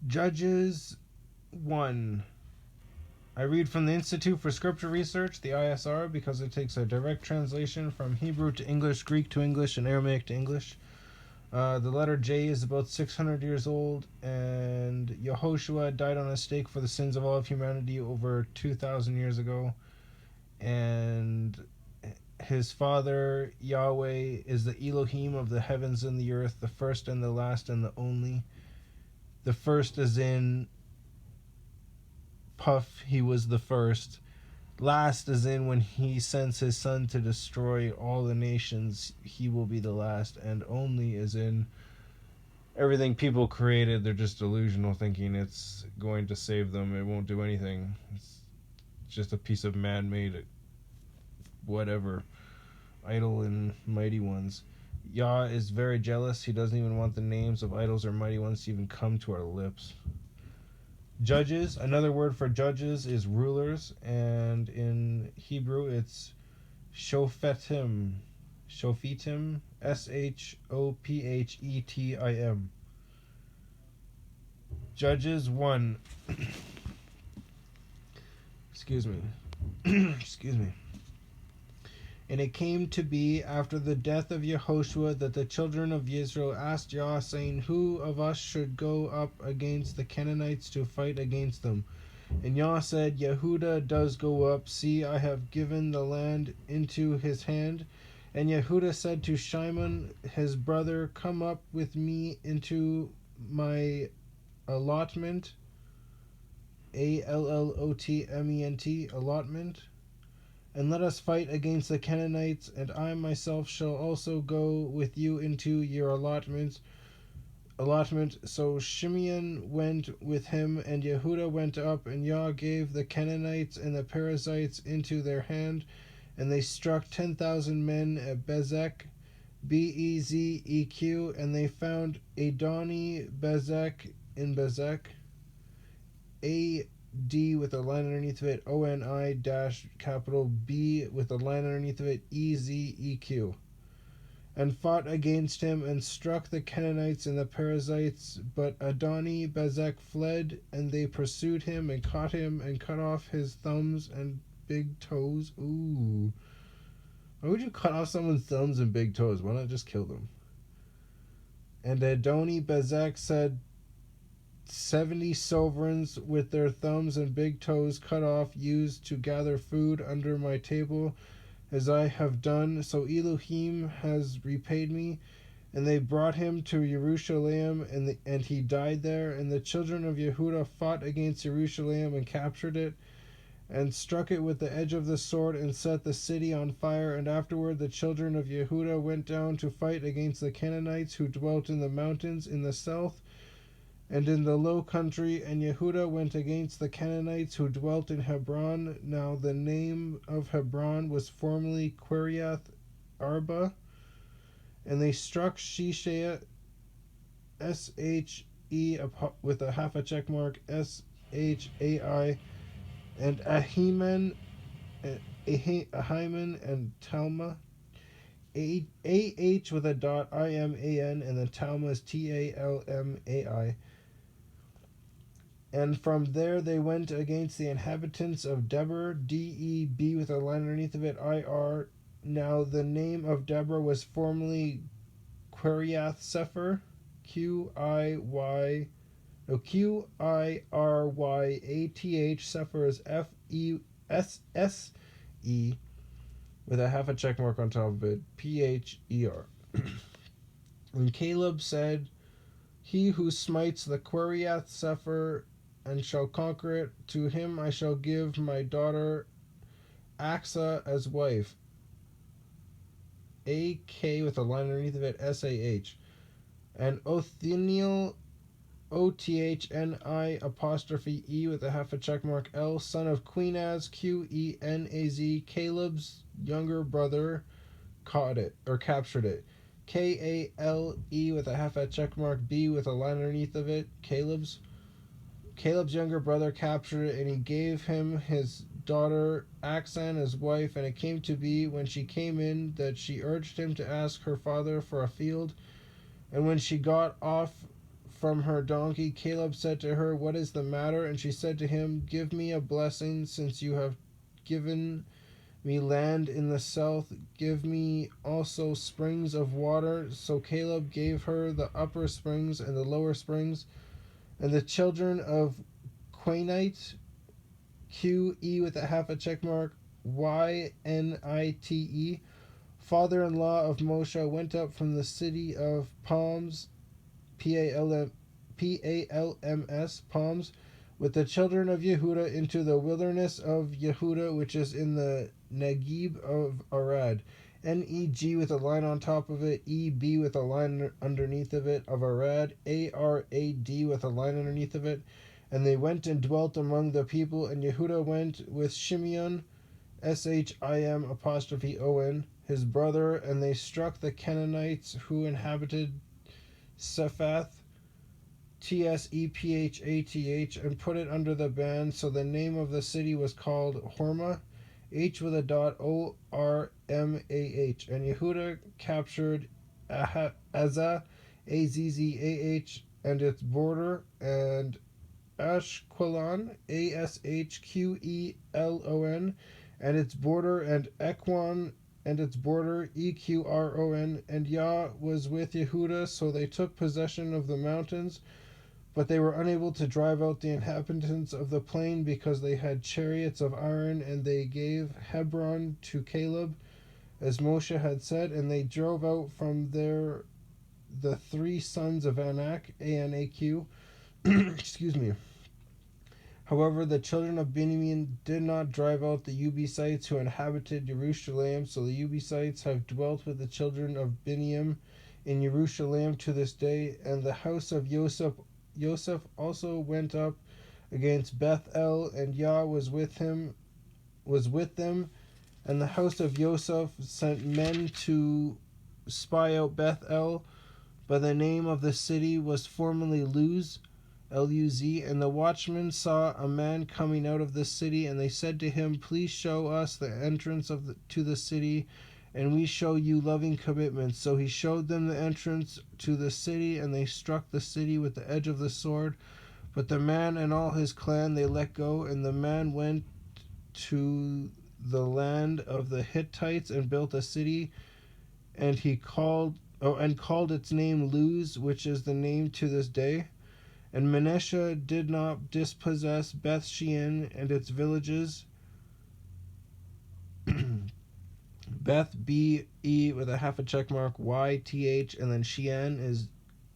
Judges 1. I read from the Institute for Scripture Research, the ISR, because it takes a direct translation from Hebrew to English, Greek to English, and Aramaic to English. The letter J is about 600 years old, and Yehoshua died on a stake for the sins of all of humanity over 2,000 years ago. And his father, Yahweh, is the Elohim of the heavens and the earth, the first and the last and the only. The first is in Puff, he was the first. Last is in when he sends his son to destroy all the nations, he will be the last. And only is in everything people created, they're just delusional, thinking it's going to save them. It won't do anything. It's just a piece of man-made whatever, idol and mighty ones. Yah is very jealous. He doesn't even want the names of idols or mighty ones to even come to our lips. Judges, another word for judges is rulers, and in Hebrew it's shofetim. Shophetim, Shophetim. Judges 1. Excuse me. Excuse me. And it came to be after the death of Yehoshua that the children of Israel asked Yah, saying, Who of us should go up against the Canaanites to fight against them? And Yah said, Yehuda does go up. See, I have given the land into his hand. And Yehuda said to Shimon, his brother, Come up with me into my allotment. Allotment. Allotment. And let us fight against the Canaanites, and I myself shall also go with you into your allotment. So Shimeon went with him, and Yehuda went up, and Yah gave the Canaanites and the Perizzites into their hand, and they struck 10,000 men at Bezek, Bezeq, and they found Adoni Bezek in Bezek, D with a line underneath of it, ONI dash capital B with a line underneath of it, EZEQ, and fought against him and struck the Canaanites and the Perizzites. But Adoni Bezek fled, and they pursued him and caught him and cut off his thumbs and big toes. Ooh. Why would you cut off someone's thumbs and big toes? Why not just kill them? And Adoni Bezek said, 70 sovereigns with their thumbs and big toes cut off used to gather food under my table, as I have done. So Elohim has repaid me. And they brought him to Jerusalem, and he died there. And the children of Yehuda fought against Jerusalem and captured it, and struck it with the edge of the sword, and set the city on fire. And afterward the children of Yehuda went down to fight against the Canaanites who dwelt in the mountains in the south and in the low country, and Yehuda went against the Canaanites who dwelt in Hebron. Now the name of Hebron was formerly Kiriath Arba. And they struck Sheshai, SHE with a half a check mark, SHAI, and Ahiman and Talma, AH with a dot, IMAN, and then Talma is TALMAI. And from there they went against the inhabitants of Debir, DEB with a line underneath of it, IR. Now the name of Deborah was formerly Kiriath Sefer, QIRYATH. Sefer is FESSE with a half a check mark on top of it, PHER. And Caleb said, He who smites the Kiriath Sefer and shall conquer it, to him I shall give my daughter Aksa as wife. AK with a line underneath of it, SAH. And Othniel, OTHNI apostrophe E with a half a check mark L, son of Quenaz, QENAZ, Caleb's younger brother, caught it or captured it. KALE with a half a check mark B with a line underneath of it, Caleb's younger brother captured it, and he gave him his daughter Aksan as wife. And it came to be, when she came in, that she urged him to ask her father for a field. And when she got off from her donkey. Caleb said to her, "What is the matter?" And she said to him, "Give me a blessing, since you have given me land in the south. Give me also springs of water." So Caleb gave her the upper springs and the lower springs. And the children of Quanite, QE with a half a check mark, YNITE, father-in-law of Moshe, went up from the city of Palms, Palms, Palms, with the children of Yehuda into the wilderness of Yehuda, which is in the Negib of Arad. NEG with a line on top of it, EB with a line underneath of it, of Arad, ARAD with a line underneath of it. And they went and dwelt among the people, and Yehuda went with Shimeon, SHIM apostrophe ON, his brother, and they struck the Canaanites who inhabited Sephath, Tsephaath, and put it under the ban. So the name of the city was called Hormah, H with a dot, ORMAH. And Yehuda captured Azzah, AZZAH, and its border, and Ashkelon, ASHQELON, and its border, and Ekron and its border, EQRON. And Yah was with Yehuda, so they took possession of the mountains, but they were unable to drive out the inhabitants of the plain because they had chariots of iron. And they gave Hebron to Caleb, as Moshe had said, and they drove out from there the three sons of Anak, ANAQ. Excuse me. However, the children of Benjamin did not drive out the Jebusites who inhabited Jerusalem, so the Jebusites have dwelt with the children of Benjamin in Jerusalem to this day. And the house of Joseph also went up against Bethel, and Yah was with them. And the house of Joseph sent men to spy out Bethel, but the name of the city was formerly Luz, Luz, and the watchmen saw a man coming out of the city, and they said to him, "Please show us the entrance to the city, and we show you loving commitment." So he showed them the entrance to the city, and they struck the city with the edge of the sword. But the man and all his clan they let go, and the man went to the land of the Hittites and built a city, and he called its name Luz, which is the name to this day. And Manasseh did not dispossess Beth Shean and its villages. Beth BE with a half a check mark, YTH, and then Shean is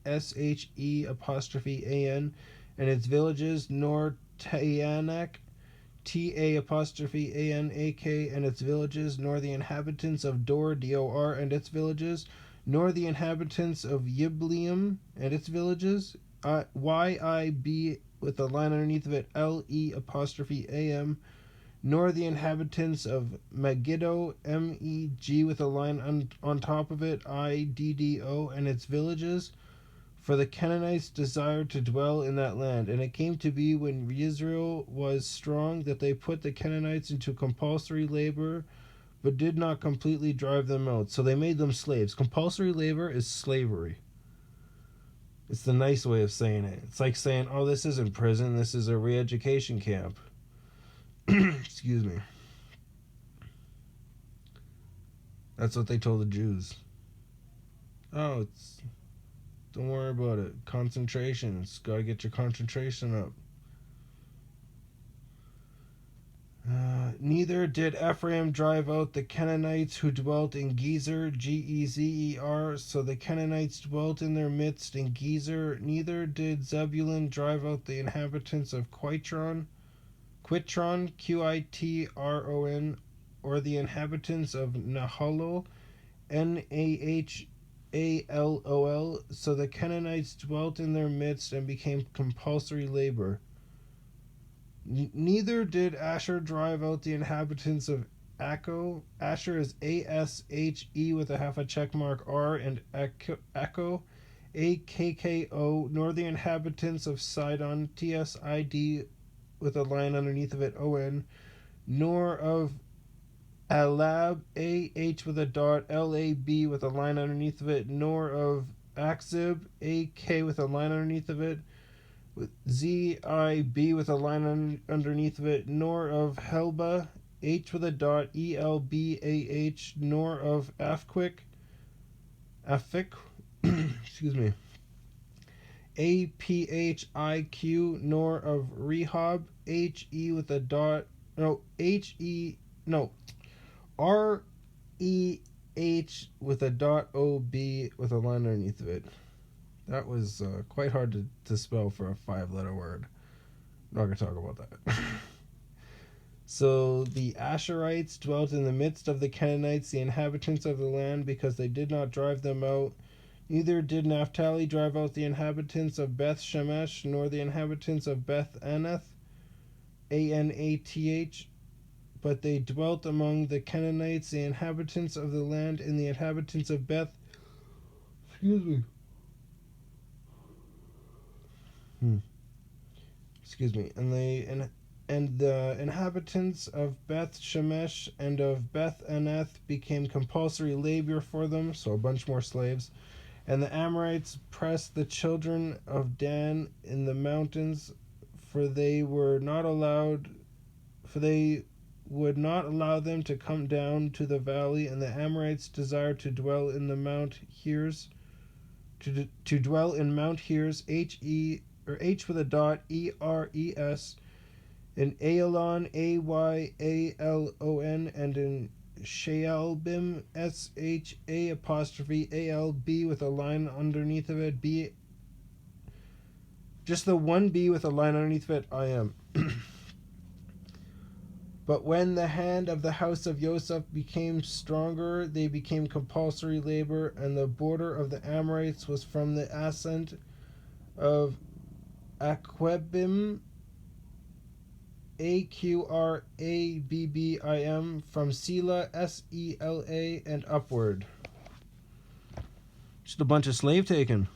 SHE apostrophe AN, and its villages, nor Tayanak, TA apostrophe ANAK, and its villages, nor the inhabitants of Dor, DOR, and its villages, nor the inhabitants of Yibleam and its villages, YIB with a line underneath of it, LE apostrophe AM, nor the inhabitants of Megiddo, MEG with a line on top of it, IDDO, and its villages. For the Canaanites desired to dwell in that land. And it came to be, when Israel was strong, that they put the Canaanites into compulsory labor, but did not completely drive them out. So they made them slaves. Compulsory labor is slavery. It's the nice way of saying it. It's like saying, "Oh, this isn't prison, this is a re-education camp." Excuse me. That's what they told the Jews. Oh, don't worry about it. Concentration. It's got to get your concentration up. Neither did Ephraim drive out the Canaanites who dwelt in Gezer, Gezer, so the Canaanites dwelt in their midst in Gezer. Neither did Zebulun drive out the inhabitants of Quitron, Quitron, or the inhabitants of Nahalol, Nahalol, so the Canaanites dwelt in their midst and became compulsory labor. Neither did Asher drive out the inhabitants of Akko. Asher is ASHE with a half a check mark R, and Akko, AKKO, nor the inhabitants of Sidon, TSID with a line underneath of it, ON, nor of Alab, AH with a dot, LAB with a line underneath of it, nor of Akzib, AK with a line underneath of it, with ZIB with a line underneath of it, nor of Helba, H with a dot, ELBAH, nor of Afik, excuse me, APHIQ, nor of Rehob, HE with a dot, no, REH with a dot OB with a line underneath of it. That was quite hard to spell for a 5-letter word. I'm not going to talk about that. So the Asherites dwelt in the midst of the Canaanites, the inhabitants of the land, because they did not drive them out. Neither did Naphtali drive out the inhabitants of Beth Shemesh, nor the inhabitants of Beth Anath, Anath, but they dwelt among the Canaanites, the inhabitants of the land, and the inhabitants of Beth. Excuse me. And the inhabitants of Beth Shemesh and of Beth Anath became compulsory labor for them, so a bunch more slaves. And the Amorites pressed the children of Dan in the mountains, for they would not allow them to come down to the valley. And the Amorites desired to dwell in the Mount Heres, to dwell in Mount Heres, H with a dot, ERES, in Aelon, AYALON, and in Shaalbim, SHA', with a line underneath of it, B, just the one B with a line underneath of it, I am. But when the hand of the house of Joseph became stronger, they became compulsory labor, and the border of the Amorites was from the ascent of Aquebim, AQRABBIM, from Sela, SELA, and upward. Just a bunch of slave taking.